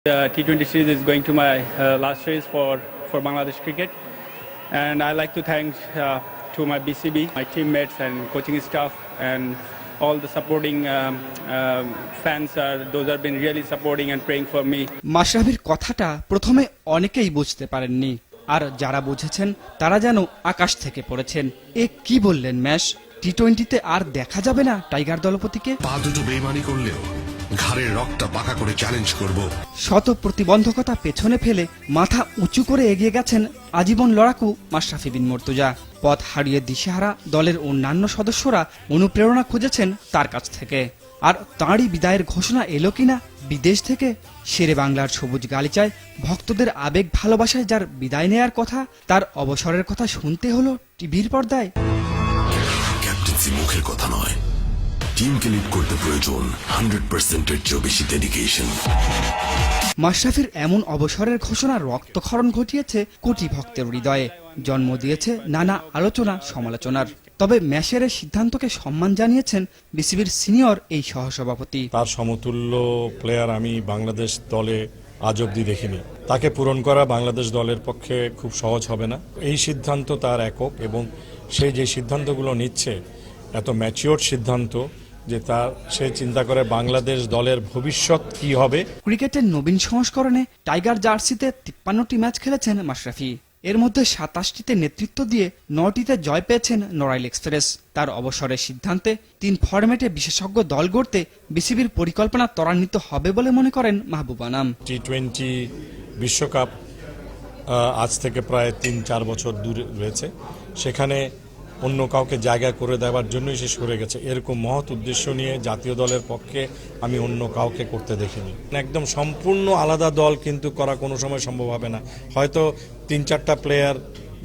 The T20 series is going to my last series for Bangladesh cricket, and I like to thank to my BCB, my teammates and coaching staff, and all the supporting fans. Those have been really supporting and praying for me. মাশরাফির কথাটা প্রথমে অনেকেই বুঝতে পারেননি, আর যারা বুঝেছেন তারা যেন আকাশ থেকে পড়েছেন। এ কি বললেন ম্যাশ? টি-20তে আর দেখা যাবে না টাইগার দলপতিকে? পা দুটো বেইমানি করলেও ঘাড়ের রক্তটা পাকা করে চ্যালেঞ্জ করব। শত প্রতিবন্ধকতা পেছনে ফেলে মাথা উঁচু করে এগিয়ে গেছেন আজীবন লড়াকু মাশরাফি বিন মুর্তজা। পথ হারিয়ে দিশেহারা দলের অন্যান্য সদস্যরা অনুপ্রেরণা খুঁজেছেন তার কাছ থেকে। আর তাঁরই বিদায়ের ঘোষণা এলো কিনা বিদেশ থেকে? শেরে বাংলার সবুজ গালিচায় ভক্তদের আবেগ ভালোবাসায় যার বিদায় নেয়ার কথা, তার অবসরের কথা শুনতে হলো টিভির পর্দায়। ক্যাপ্টেন্সি মুখের কথা নয়, টিমকে লিড করতে প্রয়োজন 100%-এর চেয়ে বেশি ডেডিকেশন। মাশরাফির এমন অবসরের ঘোষণা রক্তক্ষরণ ঘটিয়েছে কোটি ভক্তের হৃদয়ে, জন্ম দিয়েছে নানা আলোচনা সমালোচনার। তবে ম্যাশের সিদ্ধান্তকে সম্মান জানিয়েছেন বিসিবির সিনিয়র এই সহসভাপতি। তার সমতুল্য প্লেয়ার আমি বাংলাদেশ দলে আজ অব্দি দেখিনি। তাকে পূরণ করা বাংলাদেশ দলের পক্ষে খুব সহজ হবে না। এই সিদ্ধান্ত তার একক, এবং সে যে সিদ্ধান্তগুলো নিচ্ছে এত ম্যাচিওর সিদ্ধান্ত যে সে চিন্তা করে বাংলাদেশ দলের ভবিষ্যৎ কি হবে। ক্রিকেটের নবীন সংস্করণে টাইগার জার্সিতে 53টি ম্যাচ খেলেছেন মাশরাফি। এর মধ্যে 27টিতে নেতৃত্ব দিয়ে 9টিতে জয় পেয়েছেন নড়াইল এক্সপ্রেস। তার অবসরের সিদ্ধান্তে 3 ফরম্যাটে বিশেষজ্ঞ দল গড়তে বিসিবির পরিকল্পনা ত্বরান্বিত হবে বলে মনে করেন মাহবুব আনাম। টি-20 বিশ্বকাপ আজ থেকে প্রায় 3-4 বছর দূরে রয়েছে, সেখানে অন্য কাউকে জায়গা করে দেওয়ার জন্যই সে সরে গেছে। এরকম মহৎ উদ্দেশ্য নিয়ে জাতীয় দলের পক্ষে আমি অন্য কাউকে করতে দেখিনি। একদম সম্পূর্ণ আলাদা দল কিন্তু করা কোনো সময় সম্ভব হবে না। হয়তো 3-4টা প্লেয়ার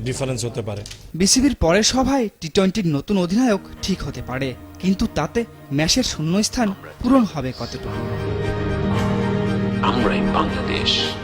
ডিফারেন্স হতে পারে। বিসিবির পরের সভায় টি-20-র নতুন অধিনায়ক ঠিক হতে পারে, কিন্তু তাতে ম্যাশের শূন্যস্থান পূরণ হবে কতটুকু? আমরাই বাংলাদেশ।